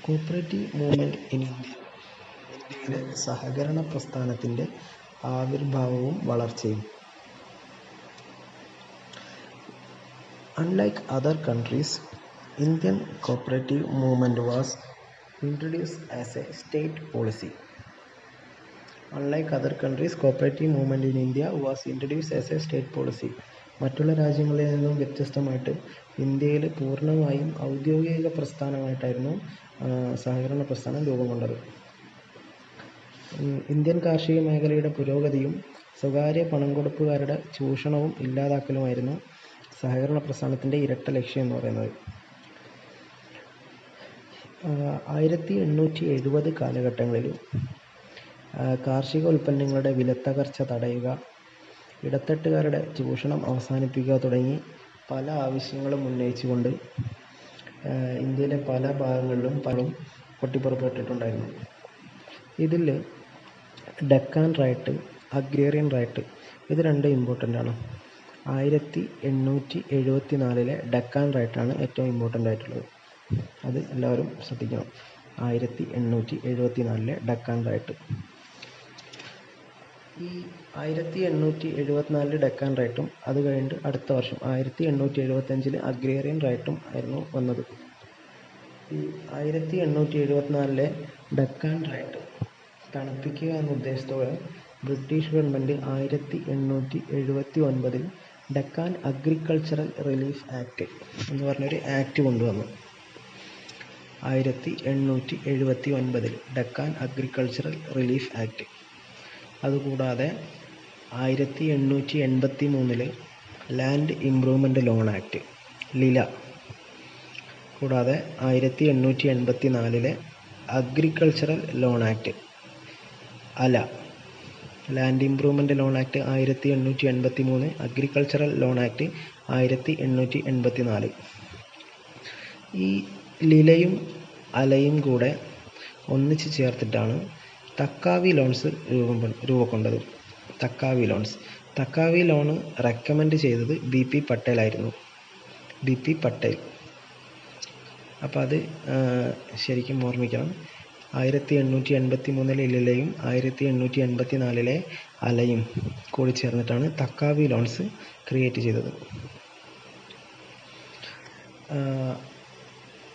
Cooperative movement in India ഇന്ത്യയിലെ സഹകരണ പ്രസ്ഥാനത്തിന്റെ ആവിർഭാവവും വളർച്ചയും. Unlike other countries, Indian cooperative movement was introduced as a state policy. Unlike other countries, cooperative movement in India was introduced as a state policy. മറ്റുള്ള രാജ്യങ്ങളിൽ നിന്നും വ്യത്യസ്തമായിട്ട് ഇന്ത്യയിൽ പൂർണ്ണമായും ഔദ്യോഗിക പ്രസ്ഥാനമായിട്ടായിരുന്നു സഹകരണ പ്രസ്ഥാനം രൂപം കൊണ്ടത്. ഇന്ത്യൻ കാർഷിക മേഖലയുടെ പുരോഗതിയും സ്വകാര്യ പണംകൊടുപ്പുകാരുടെ ചൂഷണവും ഇല്ലാതാക്കലുമായിരുന്നു സഹകരണ പ്രസ്ഥാനത്തിൻ്റെ ഇരട്ട ലക്ഷ്യം എന്ന് പറയുന്നത്. 1870 കാലഘട്ടങ്ങളിൽ കാർഷിക ഉൽപ്പന്നങ്ങളുടെ വിലത്തകർച്ച തടയുക, ഇടത്തട്ടുകാരുടെ ചൂഷണം അവസാനിപ്പിക്കുക തുടങ്ങി പല ആവശ്യങ്ങളും ഉന്നയിച്ചുകൊണ്ട് ഇന്ത്യയിലെ പല ഭാഗങ്ങളിലും പൊട്ടിപ്പുറപ്പെട്ടിട്ടുണ്ടായിരുന്നു. ഇതിൽ ഡെക്കാൻ റൈറ്റ്, അഗ്രേറിയൻ റൈറ്റ് ഇത് രണ്ടും ഇമ്പോർട്ടൻ്റ് ആണ്. 1874 ഡെക്കാൻ റൈറ്റാണ് ഏറ്റവും ഇമ്പോർട്ടൻ്റ് ആയിട്ടുള്ളത്. അത് എല്ലാവരും ശ്രദ്ധിക്കണം. 1874 ഡെക്കാൻ റൈറ്റ്. ഈ 1874 ഡെക്കാൻ റൈറ്റും അത് കഴിഞ്ഞിട്ട് അടുത്ത വർഷം 1875 അഗ്രേറിയൻ റൈറ്റും ആയിരുന്നു വന്നത്. ഈ 1874 ഡെക്കാൻ റൈറ്റ് തണുപ്പിക്കുക എന്ന ഉദ്ദേശത്തോടെ British government 1879 Deccan agricultural relief act എന്ന് പറഞ്ഞൊരു ആക്ട് കൊണ്ടുവന്നു. 1879 ഡെക്കാൻ അഗ്രികൾച്ചറൽ റിലീഫ് ആക്ട്. അതുകൂടാതെ 1883 ലാൻഡ് ഇംപ്രൂവ്മെൻറ്റ് ലോൺ ആക്ട് ലില. കൂടാതെ 1884 അഗ്രികൾച്ചറൽ ലോൺ ആക്ട് അല. Land improvement loan act 1883, agricultural loan act 1884. ഈ ലിലയും അലയും കൂടെ ഒന്നിച്ച് ചേർത്തിട്ടാണ് തക്കാവി ലോൺസ് രൂപം കൊണ്ടത്. തക്കാവി ലോണ് റെക്കമെൻഡ് ചെയ്തത് BP പട്ടേൽ ആയിരുന്നു. BP പട്ടേൽ. അപ്പോൾ അത് ശരിക്കും ഓർമ്മിക്കണം. 1883 ലിലയും 1884 അലയും കൂടി ചേർന്നിട്ടാണ് തക്കാവി ലോൺസ് ക്രിയേറ്റ് ചെയ്തത്.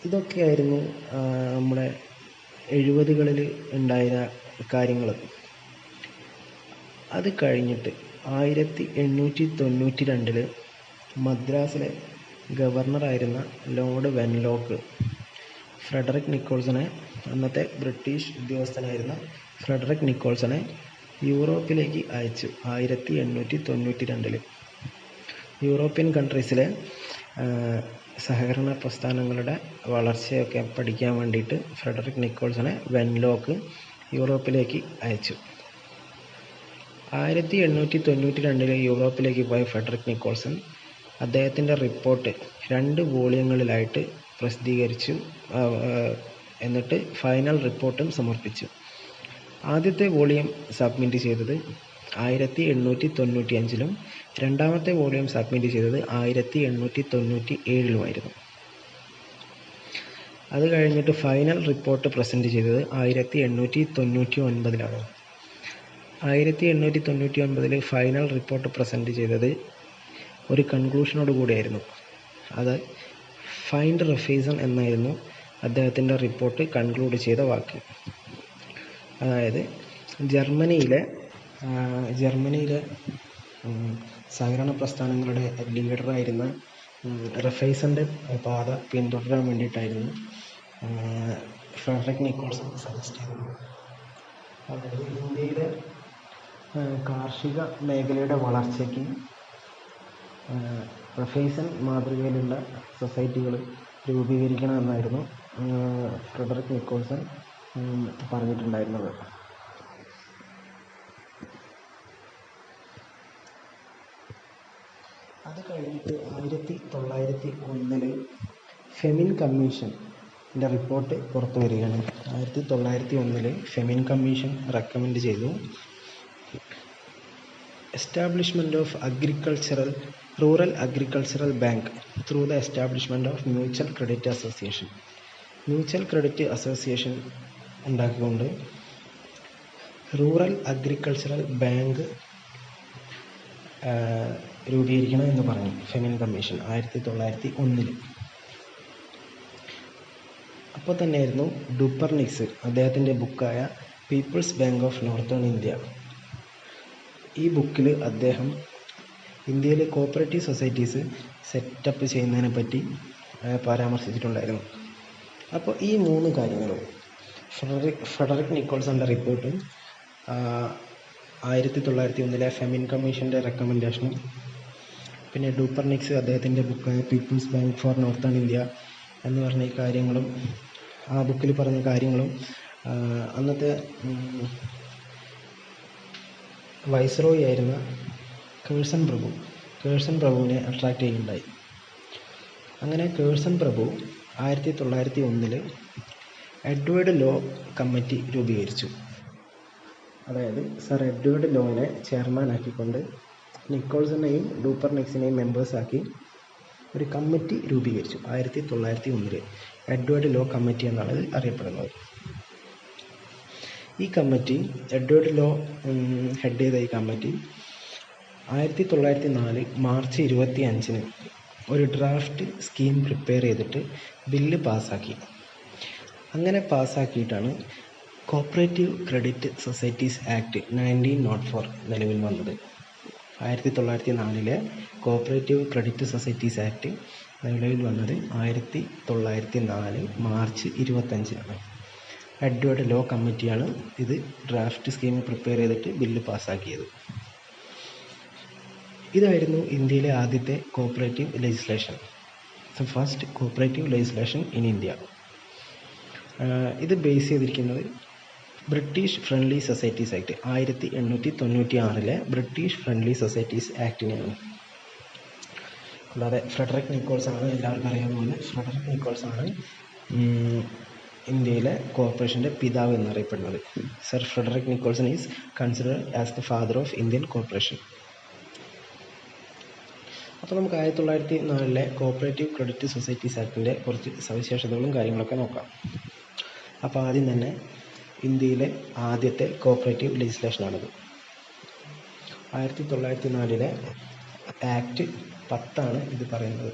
ഇതൊക്കെയായിരുന്നു നമ്മുടെ 70കളിൽ ഉണ്ടായ കാര്യങ്ങൾ. അത് കഴിഞ്ഞിട്ട് 1892 മദ്രാസിലെ ഗവർണറായിരുന്ന ലോർഡ് വെൻലോക്ക് ഫ്രെഡറിക് നിക്കോൾസനെ, അന്നത്തെ ബ്രിട്ടീഷ് ഉദ്യോഗസ്ഥനായിരുന്ന ഫ്രെഡറിക് നിക്കോൾസനെ യൂറോപ്പിലേക്ക് അയച്ചു. 1892 യൂറോപ്യൻ കൺട്രീസിലെ സഹകരണ പ്രസ്ഥാനങ്ങളുടെ വളർച്ചയൊക്കെ പഠിക്കാൻ വേണ്ടിയിട്ട് ഫ്രെഡറിക് നിക്കോൾസനെ വെൻലോക്ക് യൂറോപ്പിലേക്ക് അയച്ചു. 1892 യൂറോപ്പിലേക്ക് പോയ ഫ്രെഡറിക് നിക്കോൾസൺ അദ്ദേഹത്തിൻ്റെ റിപ്പോർട്ട് 2 വോള്യങ്ങളിലായിട്ട് പ്രസിദ്ധീകരിച്ചു. എന്നിട്ട് ഫൈനൽ റിപ്പോർട്ടും സമർപ്പിച്ചു. ആദ്യത്തെ വോള്യം സബ്മിറ്റ് ചെയ്തത് 1895 രണ്ടാമത്തെ വോള്യം സബ്മിറ്റ് ചെയ്തത് 1897 അത് കഴിഞ്ഞിട്ട് ഫൈനൽ റിപ്പോർട്ട് പ്രസൻറ്റ് ചെയ്തത് 1899. 1899 ഫൈനൽ റിപ്പോർട്ട് പ്രസൻറ്റ് ചെയ്തത് ഒരു കൺക്ലൂഷനോട് കൂടിയായിരുന്നു. അത് ഫൈൻഡ് റഫീസൺ എന്നായിരുന്നു അദ്ദേഹത്തിൻ്റെ റിപ്പോർട്ട് കൺക്ലൂഡ് ചെയ്ത വാക്ക്. അതായത് ജർമ്മനിയിലെ സഹകരണ പ്രസ്ഥാനങ്ങളുടെ ലീഡറായിരുന്ന റഫൈസൻ്റെ പാത പിന്തുടരാൻ വേണ്ടിയിട്ടായിരുന്നു ഫ്രെഡറിക് നിക്കോൾസൺ സജസ്റ്റ് ചെയ്തത്. അതായത് ഇന്ത്യയിലെ കാർഷിക മേഖലയുടെ വളർച്ചയ്ക്ക് റഫൈസൺ മാതൃകയിലുള്ള സൊസൈറ്റികൾ രൂപീകരിക്കണമെന്നായിരുന്നു ഫ്രെഡറിക് നിക്കോൾസൺ പറഞ്ഞിട്ടുണ്ടായിരുന്നത്. അത് കഴിഞ്ഞിട്ട് 1901 ഫെമിൻ കമ്മീഷൻ്റെ റിപ്പോർട്ട് പുറത്തു വരികയാണ്. 1901 ഫെമിൻ കമ്മീഷൻ റെക്കമെൻഡ് ചെയ്തു establishment of rural agricultural bank through the establishment of mutual credit association. Mutual credit association ഉണ്ടാക്കിക്കൊണ്ട് റൂറൽ അഗ്രികൾച്ചറൽ ബാങ്ക് രൂപീകരിക്കണം എന്ന് പറഞ്ഞു ഫെമിൻ കമ്മീഷൻ 1901. അപ്പോൾ തന്നെയായിരുന്നു ഡുപ്പർനിക്സ് അദ്ദേഹത്തിൻ്റെ ബുക്കായ people's bank of northern India. ഈ ബുക്കിൽ അദ്ദേഹം ഇന്ത്യയിലെ കോപ്പറേറ്റീവ് സൊസൈറ്റീസ് സെറ്റപ്പ് ചെയ്യുന്നതിനെ പറ്റി പരാമർശിച്ചിട്ടുണ്ടായിരുന്നു. അപ്പോൾ ഈ 3 കാര്യങ്ങളും ഫ്രെഡറിക് നിക്കോൾസന്റെ റിപ്പോർട്ടും 1901 ഫെമിൻ കമ്മീഷൻ്റെ റെക്കമെൻഡേഷനും പിന്നെ ഡൂപ്പർനിക്സ് അദ്ദേഹത്തിൻ്റെ ബുക്കായ people's bank for northern India എന്ന് പറഞ്ഞ ഈ കാര്യങ്ങളും ആ ബുക്കിൽ പറഞ്ഞ കാര്യങ്ങളും അന്നത്തെ വൈസ്രോയി ആയിരുന്ന കേഴ്സൺ പ്രഭുവിനെ അട്രാക്റ്റ് ചെയ്യുന്നുണ്ടായി. അങ്ങനെ കേഴ്സൺ പ്രഭു 1901 എഡ്വേർഡ് ലോ കമ്മിറ്റി രൂപീകരിച്ചു. അതായത് സർ എഡ്വേർഡ് ലോനെ ചെയർമാൻ ആക്കിക്കൊണ്ട് നിക്കോൾസനെയും ഡൂപ്പർനിക്സിനെയും മെമ്പേഴ്സാക്കി ഒരു കമ്മിറ്റി രൂപീകരിച്ചു 1901. എഡ്വേർഡ് ലോ കമ്മിറ്റി എന്നാണ് ഇത് അറിയപ്പെടുന്നത്. ഈ കമ്മിറ്റി എഡ്വേർഡ് ലോ ഹെഡ് ചെയ്ത ഈ കമ്മിറ്റി 1904 മാർച്ച് 25 ഒരു ഡ്രാഫ്റ്റ് സ്കീം പ്രിപ്പയർ ചെയ്തിട്ട് ബില്ല് പാസ്സാക്കി. അങ്ങനെ പാസ്സാക്കിയിട്ടാണ് കോപ്പറേറ്റീവ് ക്രെഡിറ്റ് സൊസൈറ്റീസ് ആക്ട് 1904 നിലവിൽ വന്നത്. 1904 കോപ്പറേറ്റീവ് ക്രെഡിറ്റ് സൊസൈറ്റീസ് ആക്ട് നിലവിൽ വന്നത് 1904 മാർച്ച് 25. എഡ്വേർഡ് ലോ കമ്മിറ്റിയാണ് ഇത് ഡ്രാഫ്റ്റ് സ്കീം പ്രിപ്പയർ ചെയ്തിട്ട് ബില്ല് പാസ്സാക്കിയത്. ഇതായിരുന്നു ഇന്ത്യയിലെ ആദ്യത്തെ cooperative legislation, first cooperative legislation in India. ഇത് ബേസ് ചെയ്തിരിക്കുന്നത് British friendly societies act 1896 British friendly societies ആക്ടിനെയാണ്. കൂടാതെ ഫ്രെഡറിക് നിക്കോൾസ് ആണ്, എല്ലാവർക്കും അറിയാവുന്ന പോലെ ഫ്രെഡറിക് നിക്കോൾസ് ആണ് ഇന്ത്യയിലെ കോർപ്പറേഷൻ്റെ പിതാവ് എന്നറിയപ്പെടുന്നത്. Sir Frederick Nicholson is considered as the father of Indian corporation. അപ്പോൾ നമുക്ക് 1904 കോപ്പറേറ്റീവ് ക്രെഡിറ്റ് സൊസൈറ്റീസ് ആക്ടിൻ്റെ കുറച്ച് സവിശേഷതകളും കാര്യങ്ങളൊക്കെ നോക്കാം. അപ്പോൾ ആദ്യം തന്നെ ഇന്ത്യയിലെ ആദ്യത്തെ കോപ്പറേറ്റീവ് ലെജിസ്ലേഷനാണിത്. 1904 ആക്ട് 10 ഇത് പറയുന്നത്.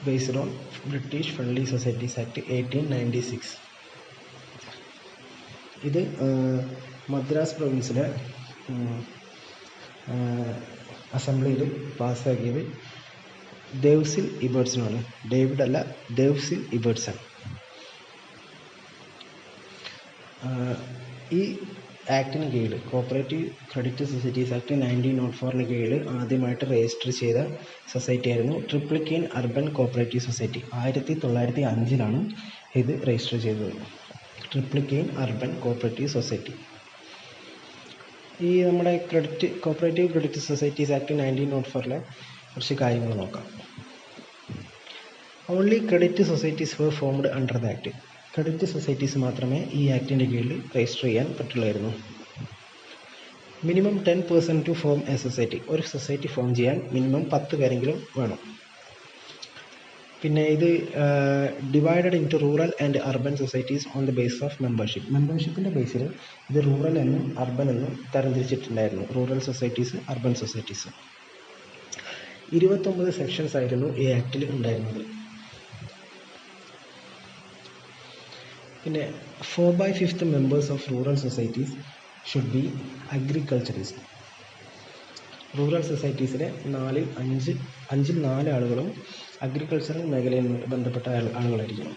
Based on British friendly societies act 1896. ഇത് മദ്രാസ് പ്രൊവിൻസിലെ അസംബ്ലിയിൽ പാസ്സാക്കിയത് ദേവ്സിൽ ഇബേർട്സനാണ്. ഡേവിഡ് അല്ല, ദേവ്സിൽ ഇബേർട്സൺ. ഈ ആക്ടിന് കീഴിൽ കോപ്പറേറ്റീവ് ക്രെഡിറ്റ് സൊസൈറ്റീസ് ആക്ട് 1904 കീഴിൽ ആദ്യമായിട്ട് രജിസ്റ്റർ ചെയ്ത സൊസൈറ്റി ആയിരുന്നു ട്രിപ്ലിക്കെയിൻ അർബൻ കോപ്പറേറ്റീവ് സൊസൈറ്റി. 1905 ഇത് രജിസ്റ്റർ ചെയ്തത്, ട്രിപ്ലിക്കെയിൻ അർബൻ കോപ്പറേറ്റീവ് സൊസൈറ്റി. ഈ നമ്മുടെ കോപ്പറേറ്റീവ് ക്രെഡിറ്റ് സൊസൈറ്റീസ് ആക്ട് 1904 കുറച്ച് കാര്യങ്ങൾ നോക്കാം. Only credit societies were formed under the act. Credit societies മാത്രമേ ഈ ആക്ടിൻ്റെ കീഴിൽ രജിസ്റ്റർ ചെയ്യാൻ പറ്റുള്ളായിരുന്നു. Minimum 10% to form a society. ഒരു സൊസൈറ്റി ഫോം ചെയ്യാൻ മിനിമം 10 പേരെങ്കിലും വേണം. പിന്നെ ഇത് divided into rural and urban societies on the base of membership. മെമ്പർഷിപ്പിൻ്റെ ബേസിൽ ഇത് റൂറൽ എന്നും അർബൻ എന്നും തരംതിരിച്ചിട്ടുണ്ടായിരുന്നു. Rural societies, urban societies. 29 sections ആയിരുന്നു ഈ ആക്ടിൽ ഉണ്ടായിരുന്നത്. പിന്നെ 4/5 members of rural societies should be agriculturist. Rural സൊസൈറ്റീസിലെ 4 ആളുകളും അഗ്രികൾച്ചറൽ മേഖലയിൽ ബന്ധപ്പെട്ട ആളുകളായിരിക്കണം.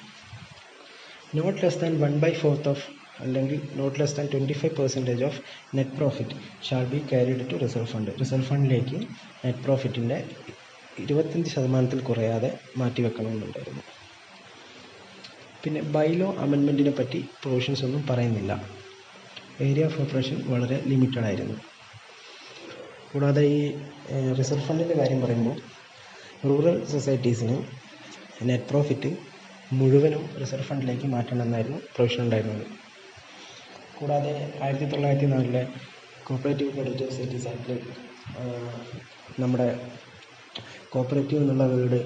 നോട്ട് ലെസ് ദാൻ 1/4 ഓഫ് അല്ലെങ്കിൽ not less than 25% of net profit shall be carried to reserve fund. Reserve ഫണ്ടിലേക്ക് നെറ്റ് പ്രോഫിറ്റിൻ്റെ 25% കുറയാതെ മാറ്റിവെക്കണമെന്നുണ്ടായിരുന്നു. പിന്നെ ബൈലോ അമെൻമെൻറ്റിനെ പറ്റി പ്രൊവിഷൻസ് ഒന്നും പറയുന്നില്ല. ഏരിയ ഓഫ് ഓപ്പറേഷൻ വളരെ ലിമിറ്റഡ് ആയിരുന്നു. കൂടാതെ ഈ റിസർവ് ഫണ്ടിൻ്റെ കാര്യം പറയുമ്പോൾ റൂറൽ സൊസൈറ്റീസിന് നെറ്റ് പ്രോഫിറ്റ് മുഴുവനും റിസർവ് ഫണ്ടിലേക്ക് മാറ്റണമെന്നായിരുന്നു പ്രൊവിഷൻ ഉണ്ടായിരുന്നത്. കൂടാതെ 1904 കോപ്പറേറ്റീവ് ക്രെഡിറ്റ് സൊസൈറ്റീസ് ആക്ടിൽ നമ്മുടെ കോപ്പറേറ്റീവ് എന്നുള്ള വേർഡ്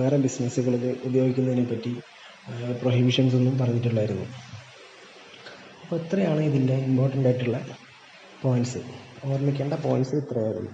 വേറെ ബിസിനസ്സുകളിൽ ഉപയോഗിക്കുന്നതിനെ പറ്റി പ്രൊഹിബിഷൻസ് ഒന്നും പറഞ്ഞിട്ടില്ലായിരുന്നു. അപ്പോൾ ഇത്രയാണ് ഇതിൻ്റെ ഇമ്പോർട്ടൻ്റ് ആയിട്ടുള്ള പോയിൻറ്റ്സ്. ഓർമ്മിക്കേണ്ട പോയിൻറ്റ്സ് ഇത്രയേ ഉള്ളൂ.